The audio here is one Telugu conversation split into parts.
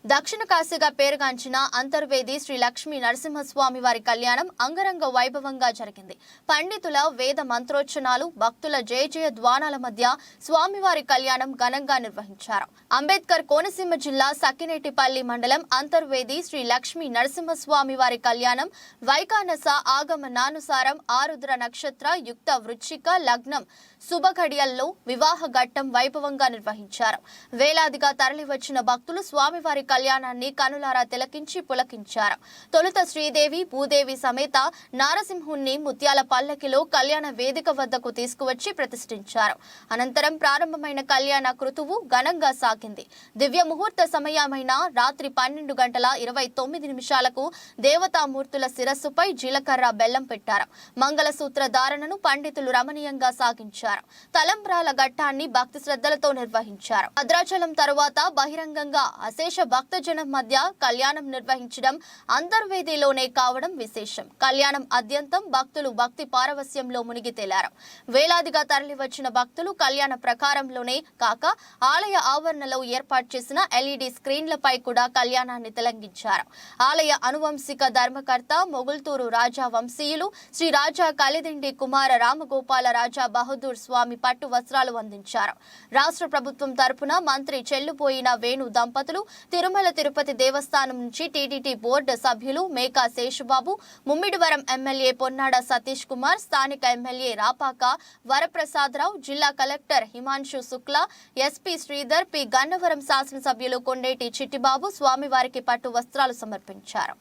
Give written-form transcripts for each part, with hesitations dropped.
దక్షిణ కాశీగా పేరుగాంచిన అంతర్వేది శ్రీ లక్ష్మీ నరసింహస్వామి వారి కళ్యాణం అంగరంగ వైభవంగా జరిగింది. పండితుల వేద మంత్రోచ్చరణలు, భక్తుల జయ జయ ద్వానాల మధ్య స్వామివారి కళ్యాణం ఘనంగా నిర్వహించారు. అంబేద్కర్ కోనసీమ జిల్లా సక్కినేటిపల్లి మండలం అంతర్వేది శ్రీ లక్ష్మీ నరసింహస్వామి వారి కళ్యాణం వైకానస ఆగమనానుసారం ఆరుద్ర నక్షత్ర యుక్త వృశ్చిక లగ్నం శుభఘడియల్లో వివాహ ఘట్టం వైభవంగా నిర్వహించారు. వేలాదిగా తరలివచ్చిన భక్తులు స్వామివారి కళ్యాణాన్ని కనులారా తిలకించి పులకించారు. తొలుత శ్రీదేవి భూదేవి సమేత నారసింహుణ్ణి ముత్యాల పల్లకిలో కళ్యాణ వేదిక వద్దకు తీసుకువచ్చి ప్రతిష్ఠించారు. అనంతరం ప్రారంభమైన కళ్యాణ కృతువు ఘనంగా సాగింది. దివ్య ముహూర్త సమయమైన రాత్రి 12:29 దేవతామూర్తుల శిరస్సుపై జీలకర్ర బెల్లం పెట్టారు. మంగళసూత్ర ధారణను పండితులు రమణీయంగా సాగించారు. తలంబ్రాల ఘట్టాన్ని భక్తి శ్రద్ధలతో నిర్వహించారు. భద్రాచలం తరువాత బహిరంగంగా అశేష భక్తజనం మధ్య కళ్యాణం నిర్వహించడం అంతర్వేదిలోనే కావడం విశేషం. కళ్యాణం అద్యంతం భక్తులు భక్తి పారవస్యంలో మునిగి తేలారు. వేలాదిగా తరలివచ్చిన భక్తులు కళ్యాణ ప్రకారంలోనే కాక ఆలయ ఆవరణలో ఏర్పాటు చేసిన LED స్క్రీన్లపై కూడా కళ్యాణాన్ని తిలకించారు. ఆలయ అనువంశిక ధర్మకర్త మొగుల్తూరు రాజా వంశీయులు శ్రీ రాజా కలిదిండి కుమార రామగోపాల రాజా బహదూర్ స్వామి పట్టు వస్త్రాలు అందించారు. రాష్ట్ర ప్రభుత్వం తరపున మంత్రి చెల్లుపోయిన వేణు దంపతులు, తిరుమల తిరుపతి దేవస్థానం నుంచి టీటీడీ బోర్డు సభ్యులు మేకా శేషుబాబు, ముమ్మిడివరం ఎమ్మెల్యే పొన్నాడ సతీష్ కుమార్, స్థానిక ఎమ్మెల్యే రాపాక వరప్రసాదరావు, జిల్లా collector Himanshu Shukla, SP Sridhar, P Gannavaram శాసనసభ్యులు కొండేటి చిట్టిబాబు స్వామివారికి పట్టు వస్త్రాలు సమర్పించారు.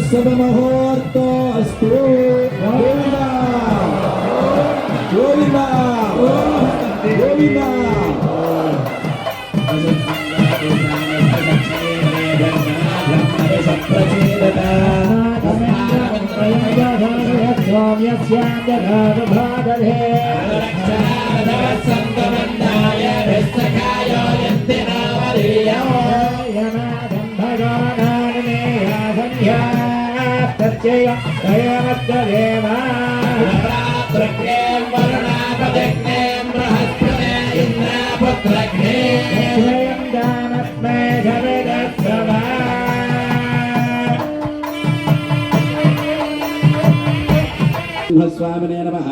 శుభముహూర్తోస్తు. గోవిందా గోవిందా గోవిందా. स्वामिने नमः.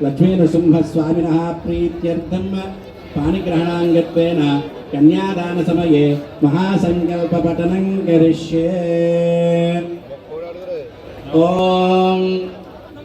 लक्ष्मीनृसिंहस्वामिनः प्रीत्यर्थं पाणिग्रहणाङ्गत्वेन कन्यादानसमये महासङ्कल्पपठनं करिष्ये. ओम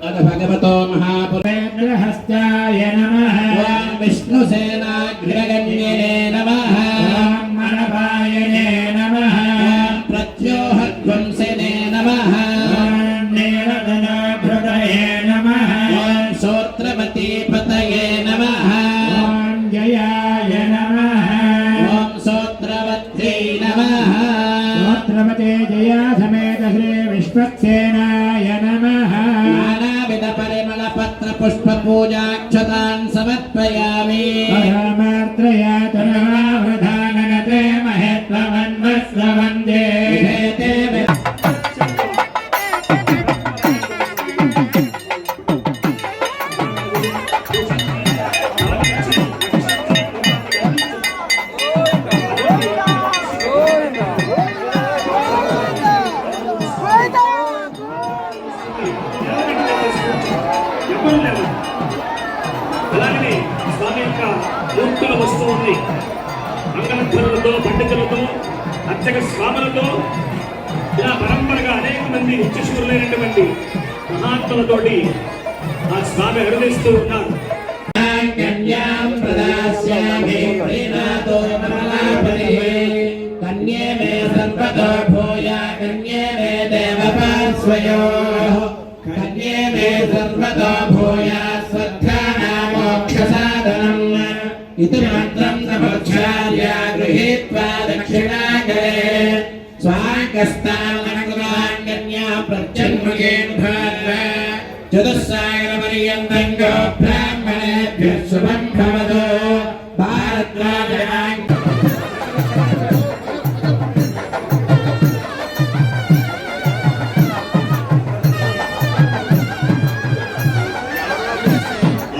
अथ भगवतो महापुरुषहस्ताय नमः. ओम विष्णुसेनाग्रगण्ये नमः. ओम मनपायने नमः. ओम प्रत्योहध्वंसिने नमः. ओम नीलधनाभृतये नमः. ओम सोत्रवतीपतये नमः. ओम जयाय नमः. ओम सोत्रवत्यै नमः. सोत्रवते जया समेत श्री विश्वक्सेनाय नमः. नानाविध परिमल पत्र पुष्प पूजाक्षतान् समर्पयामि. अहमर्त्रयातनवावधाननते महेत्वमन्वस्रवन्दे. అలాగే స్వామి యొక్క మూర్తుల వస్తువుని అంగనధ్వనులతో, పండితులతో, అర్చక స్వాములతో ఇలా పరంపరగా అనేక మంది నిత్యశూరులైనటువంటి మహాత్ములతోటి ఆ స్వామి అరుదిస్తూ ఉన్నారు. కన్యే మే సర్వతో భూయ కన్యే మే దేవపార్శ్వయోః కన్యే మే సర్వతో భూయ స్వధ్యాన మోక్ష సాధనం. ఇతి మంత్రం సముచ్చార్య గృహీత్వా దక్షిణాగరే స్వాంగస్తాన్కన్యా ప్రత్యన్ముఖేన్ భార్గవ చతుస్సాగరపర్యంతం గో బ్రాహ్మణేభ్యః శుభం భవతు భారద్వాజాం.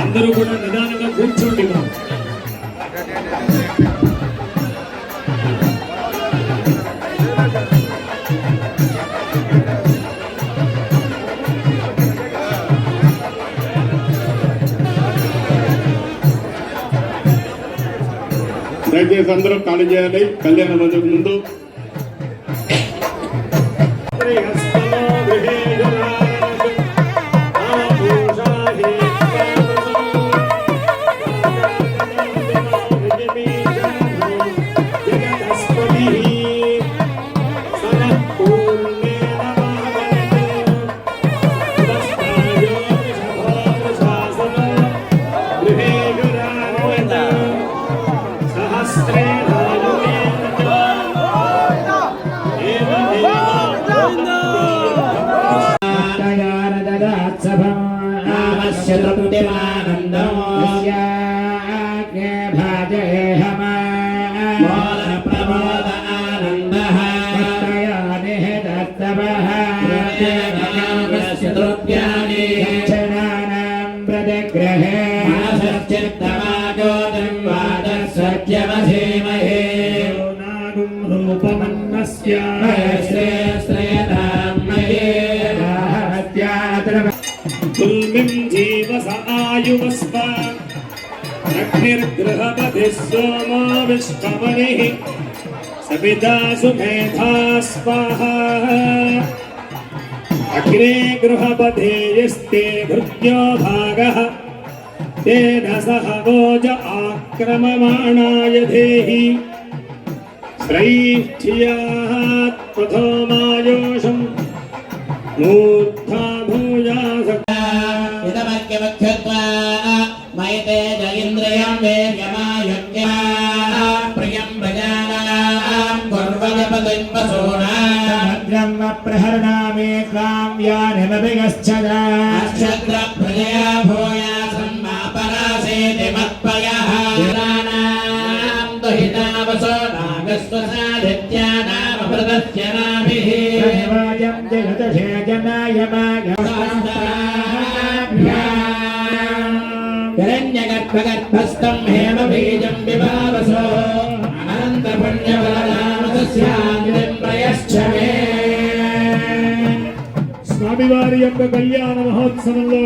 అందరూ కూడా నిదానంగా కూర్చోండి. దయచేసి అందరూ ఖాళీ చేయాలి కళ్యాణ మందిరం ముందు. अग्निर्गृहपतिः सोमो विश्वमनिः सविता सुमेधा स्वाहा अग्ने गृहपते यस्ते भृत्यो भागः तेन सह वोज आक्रममाणाय देहि श्रैष्ठ्यात् प्रथमायोषम् मूर्धा भूयास इदमग्यमक्षत्वा मैते जयिन्द्रियं वेर्यमायुज्ञा प्रियं प्रजानां कुर्वजपतिं वसूनां भद्रं प्रहरणामे काम्यानिमभिगच्छदा अक्षत्रप्रजया भूयासं मा परासेति मत्पयः वीराणां दुहितावसोनागस्वसादित्यानामृतस्य नाभिः वाजं जगतशेजनाय हिरण्यगर्भगर्भस्थं हेमबीजं विभावसो अनन्तपुण्यफलदामतस्यान्तिं प्रयश्च मे. స్వామివారి యొక్క కళ్యాణ మహోత్సవంలో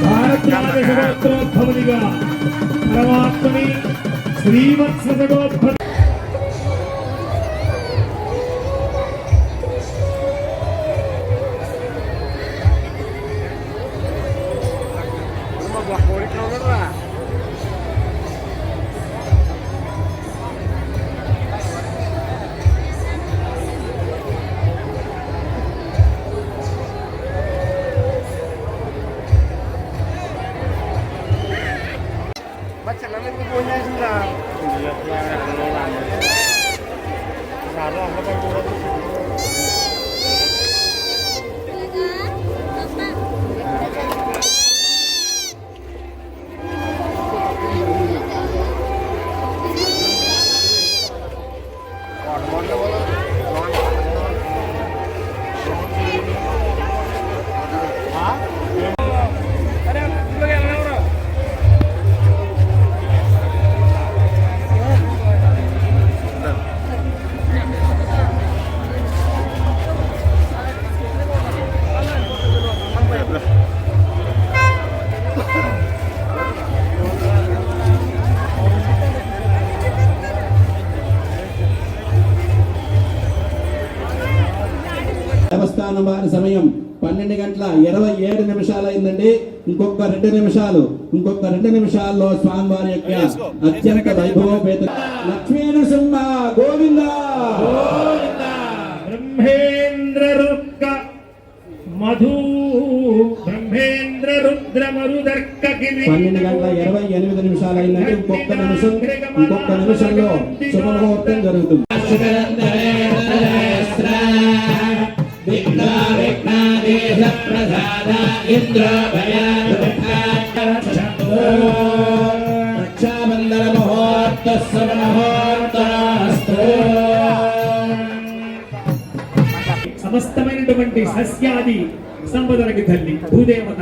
భారద్వాజ సగోత్రోద్భవునిగా పరమాత్మని శ్రీవత్స సగోద్భవ దేవస్థానం వారి సమయం 12:27 అయిందండి. ఇంకొక 2 నిమిషాల్లో స్వామివారి యొక్క అత్యంత వైభవోపేత లక్ష్మీ నరసింహ గోవింద బ్రహ్మేంద్ర రుక్క మధు బ్రహ్మేంద్ర రుద్ర మరుదర్క 12:28 అయిందంటే ఇంకొక నిమిషంలో శుభముహూర్తం జరుగుతుంది. రక్షాబంధన ముహూర్త సమస్తమైనటువంటి సస్యాది సంపదలకి తల్లి భూదేవత.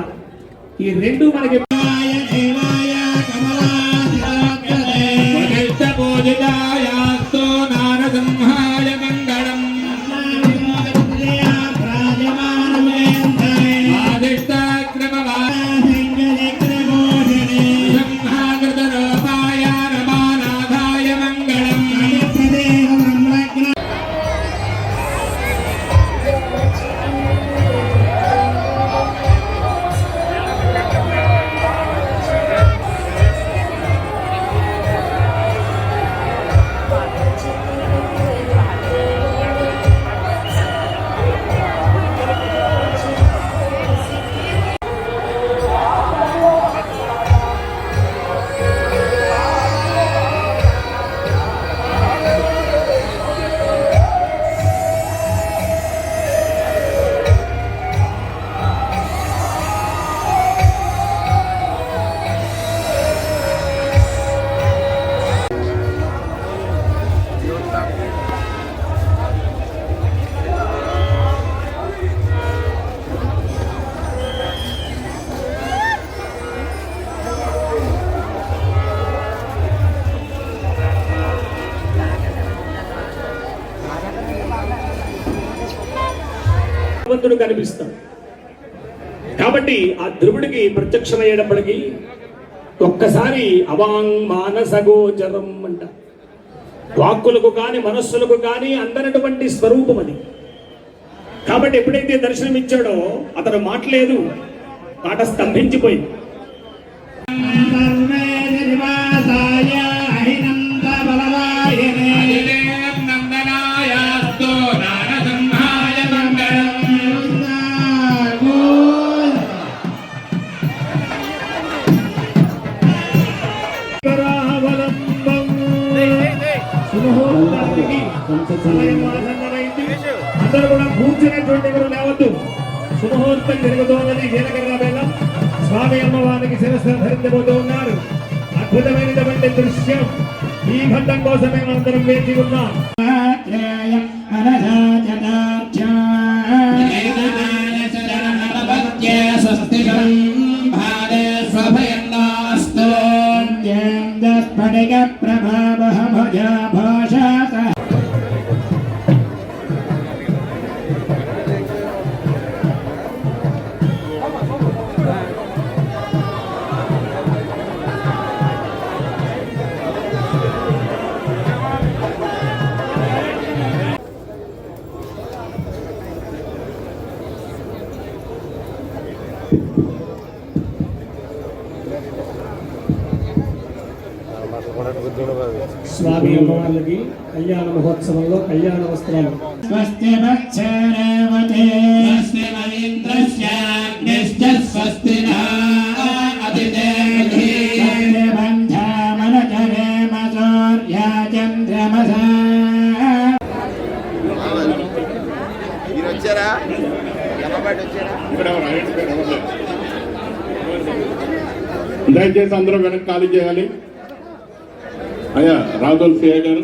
ఈ రెండు మనకి పూజితాయాస్తు నారసింహాయ మంగళం భగవంతుడు కనిపిస్తాడు. కాబట్టి ఆ ధ్రువుడికి ప్రత్యక్షమయ్యేటప్పటికీ ఒక్కసారి అవాంగ్ మానసగోచరం అంట. వాక్కులకు కానీ మనస్సులకు కానీ అందనటువంటి స్వరూపం అది. కాబట్టి ఎప్పుడైతే దర్శనమిచ్చాడో అతను మాటలేదు, మాట స్తంభించిపోయింది. అందరూ కూడా కూర్చునేటువంటి ఎవరు లేవద్దు. శుభముహూర్తం జరుగుతోందని జీలకర్ర బెల్లం స్వామి అమ్మవారికి శిరస్సు ధరించబోతూ ఉన్నారు. అద్భుతమైనటువంటి దృశ్యం. ఈ ఘట్టం కోసమే అందరం వేచి ఉన్నాం. స్వామి అమ్మవార్లకి కళ్యాణ మహోత్సవంలో కళ్యాణ వస్త్రాలు. స్వస్తి భక్షరేవతే స్వస్తి మహేంద్రస్యాగ్నిశ్చ స్వస్తి అతిథేర్ఘీ బంధామనచరేమ సూర్యా చంద్రమసా. దయచేసి అందరూ వెనక్కి ఖాళీ చేయాలి. అయ్యా రాఘుల్ సిఐ గారు